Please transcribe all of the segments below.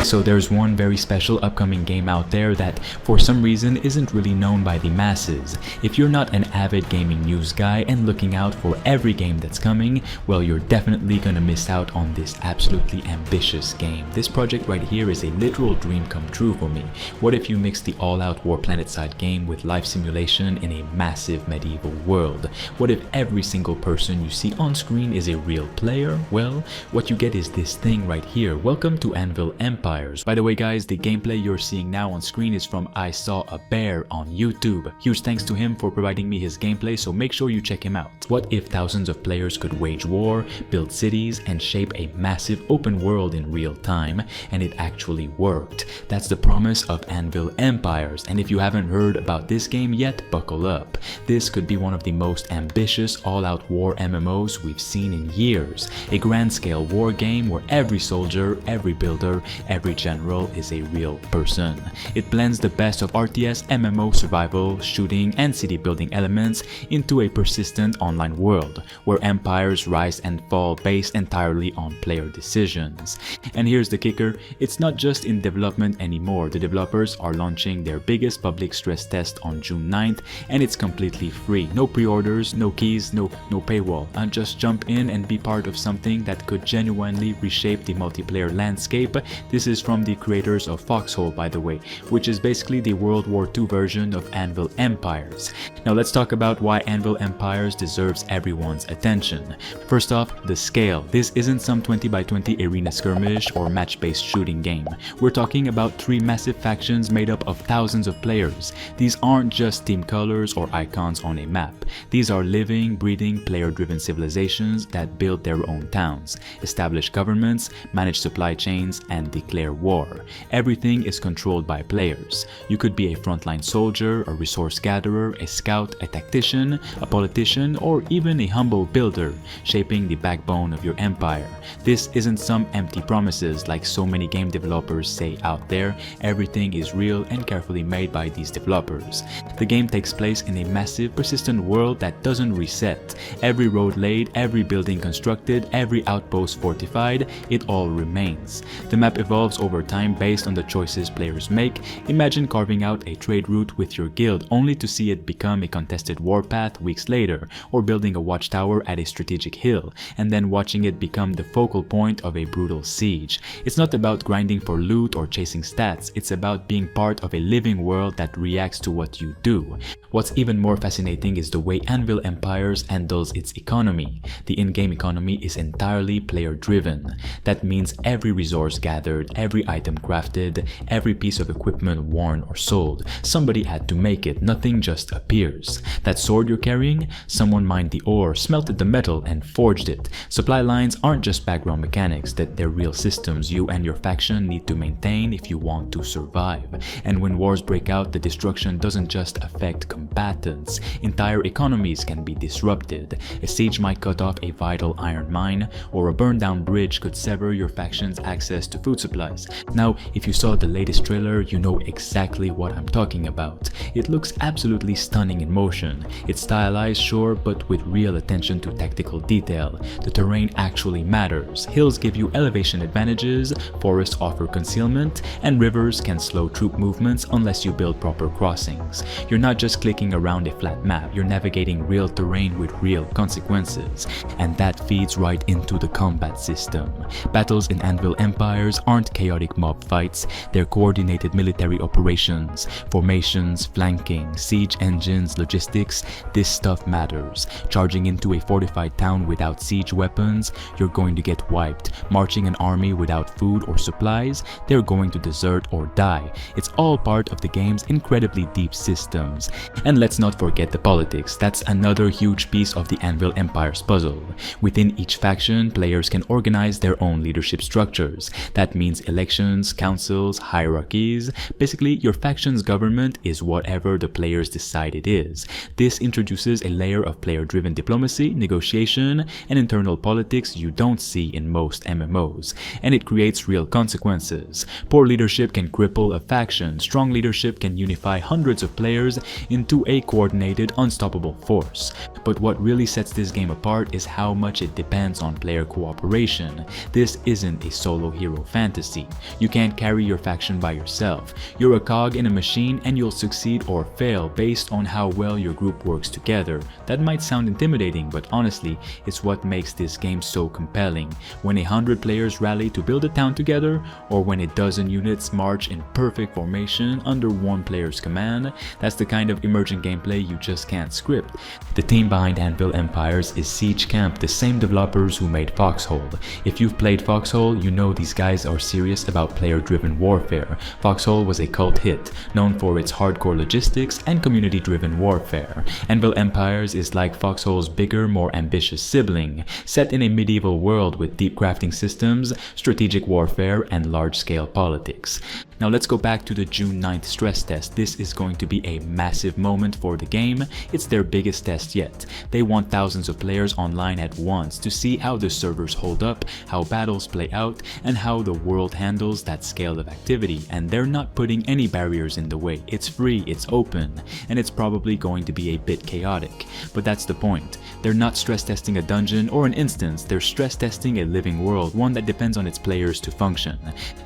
So there's one very special upcoming game out there that for some reason isn't really known by the masses. If you're not an avid gaming news guy and looking out for every game that's coming, well, you're definitely gonna miss out on this absolutely ambitious game. This project right here is a literal dream come true for me. What if you mix the all-out war planetside game with life simulation in a massive medieval world? What if every single person you see on screen is a real player? Well, what you get is this thing right here. Welcome to Anvil Empires. By the way guys, the gameplay you're seeing now on screen is from I Saw a Bear on YouTube. Huge thanks to him for providing me his gameplay, so make sure you check him out. What if thousands of players could wage war, build cities, and shape a massive open world in real time, and it actually worked? That's the promise of Anvil Empires, and if you haven't heard about this game yet, buckle up. This could be one of the most ambitious all-out war MMOs we've seen in years. A grand-scale war game where every soldier, every builder, every general is a real person. It blends the best of RTS, MMO, survival, shooting, and city building elements into a persistent online world where empires rise and fall based entirely on player decisions. And here's the kicker, it's not just in development anymore. The developers are launching their biggest public stress test on June 9th, and it's completely free. No pre-orders, no keys, no paywall. And just jump in and be part of something that could genuinely reshape the multiplayer landscape. This is from the creators of Foxhole, by the way, which is basically the World War II version of Anvil Empires. Now let's talk about why Anvil Empires deserves everyone's attention. First off, the scale. This isn't some 20 by 20 arena skirmish or match-based shooting game. We're talking about 3 massive factions made up of thousands of players. These aren't just team colors or icons on a map. These are living, breathing, player-driven civilizations that build their own towns, establish governments, manage supply chains, and declare war. Everything is controlled by players. You could be a frontline soldier, a resource gatherer, a scout, a tactician, a politician, or even a humble builder, shaping the backbone of your empire. This isn't some empty promises like so many game developers say out there. Everything is real and carefully made by these developers. The game takes place in a massive, persistent world that doesn't reset. Every road laid, every building constructed, every outpost fortified, it all remains. The map evolves over time based on the choices players make. Imagine carving out a trade route with your guild only to see it become a contested warpath weeks later, or building a watchtower at a strategic hill, and then watching it become the focal point of a brutal siege. It's not about grinding for loot or chasing stats, it's about being part of a living world that reacts to what you do. What's even more fascinating is the way Anvil Empires handles its economy. The in-game economy is entirely player-driven. That means every resource gathered, every item crafted, every piece of equipment worn or sold, somebody had to make it, nothing just appears. That sword you're carrying? Someone mined the ore, smelted the metal, and forged it. Supply lines aren't just background mechanics, that they're real systems you and your faction need to maintain if you want to survive. And when wars break out, the destruction doesn't just affect combatants. Entire economies can be disrupted. A siege might cut off a vital iron mine, or a burned down bridge could sever your faction's access to food supplies. Now, if you saw the latest trailer, you know exactly what I'm talking about. It looks absolutely stunning in motion. It's stylized, sure, but with real attention to tactical detail. The terrain actually matters. Hills give you elevation advantages, forests offer concealment, and rivers can slow troop movements unless you build proper crossings. You're not just clicking around a flat map, you're navigating real terrain with real consequences. And that feeds right into the combat system. Battles in Anvil Empires aren't chaotic mob fights, they're coordinated military operations, formations, flanking, siege engines, logistics. This stuff matters. Charging into a fortified town without siege weapons, you're going to get wiped. Marching an army without food or supplies, they're going to desert or die. It's all part of the game's incredibly deep systems. And let's not forget the politics. That's another huge piece of the Anvil Empires puzzle. Within each faction, players can organize their own leadership structures. That means elections, councils, hierarchies. Basically, your faction's government is whatever the players decide it is. This introduces a layer of player-driven diplomacy, negotiation, and internal politics you don't see in most MMOs, and it creates real consequences. Poor leadership can cripple a faction. Strong leadership can unify hundreds of players into a coordinated, unstoppable force. But what really sets this game apart is how much it depends on player cooperation. This isn't a solo hero fantasy. democracy. You can't carry your faction by yourself. You're a cog in a machine and you'll succeed or fail based on how well your group works together. That might sound intimidating, but honestly, it's what makes this game so compelling. When 100 players rally to build a town together, or when a dozen units march in perfect formation under one player's command, that's the kind of emergent gameplay you just can't script. The team behind Anvil Empires is Siege Camp, the same developers who made Foxhole. If you've played Foxhole, you know these guys are serious about player-driven warfare. Foxhole was a cult hit, known for its hardcore logistics and community-driven warfare. Anvil Empires is like Foxhole's bigger, more ambitious sibling, set in a medieval world with deep crafting systems, strategic warfare, and large-scale politics. Now let's go back to the June 9th stress test. This is going to be a massive moment for the game. It's their biggest test yet. They want thousands of players online at once to see how the servers hold up, how battles play out, and how the world handles that scale of activity. And they're not putting any barriers in the way. It's free, it's open, and it's probably going to be a bit chaotic. But that's the point. They're not stress testing a dungeon or an instance, they're stress testing a living world, one that depends on its players to function.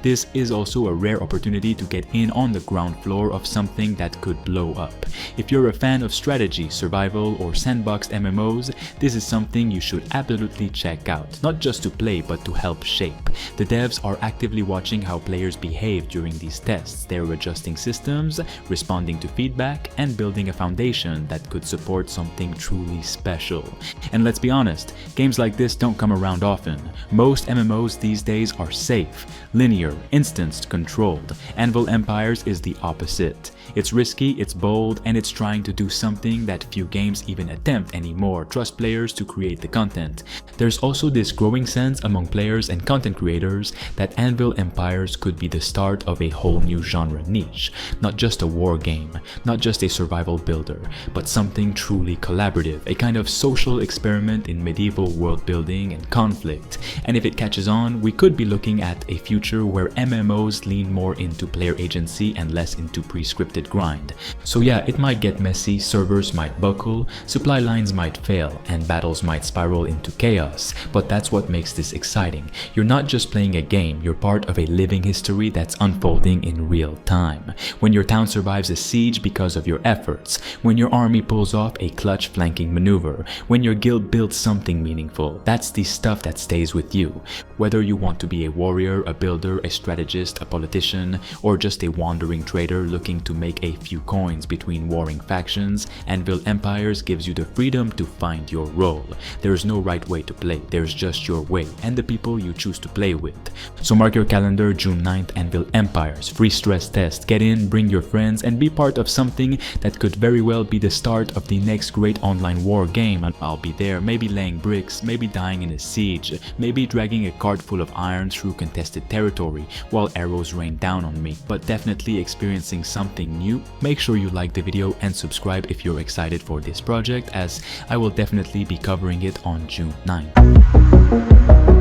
This is also a rare opportunity to get in on the ground floor of something that could blow up. If you're a fan of strategy, survival, or sandboxed MMOs, this is something you should absolutely check out, not just to play but to help shape. The devs are actively watching how players behave during these tests. They're adjusting systems, responding to feedback, and building a foundation that could support something truly special. And let's be honest, games like this don't come around often. Most MMOs these days are safe, linear, instanced, controlled. Anvil Empires is the opposite. It's risky, it's bold, and it's trying to do something that few games even attempt anymore: trust players to create the content. There's also this growing sense among players and content creators that Anvil Empires could be the start of a whole new genre niche. Not just a war game, not just a survival builder, but something truly collaborative, a kind of social experiment in medieval world building and conflict. And if it catches on, we could be looking at a future where MMOs lean more into player agency and less into pre-scripted grind. So yeah, it might get messy, servers might buckle, supply lines might fail, and battles might spiral into chaos, but that's what makes this exciting. You're not just playing a game, you're part of a living history that's unfolding in real time. When your town survives a siege because of your efforts, when your army pulls off a clutch flanking maneuver, when your guild builds something meaningful, that's the stuff that stays with you. Whether you want to be a warrior, a builder, a strategist, a politician, or just a wandering trader looking to make a few coins between warring factions, Anvil Empires gives you the freedom to find your role. There's no right way to play, there's just your way and the people you choose to play with. So mark your calendar, June 9th, Anvil Empires, free stress test. Get in, bring your friends, and be part of something that could very well be the start of the next great online war game. And I'll be there, maybe laying bricks, maybe dying in a siege, maybe dragging a cart full of iron through contested territory while arrows rain down on me, but definitely experiencing something new. Make sure you like the video and subscribe if you're excited for this project, as I will definitely be covering it on June 9th.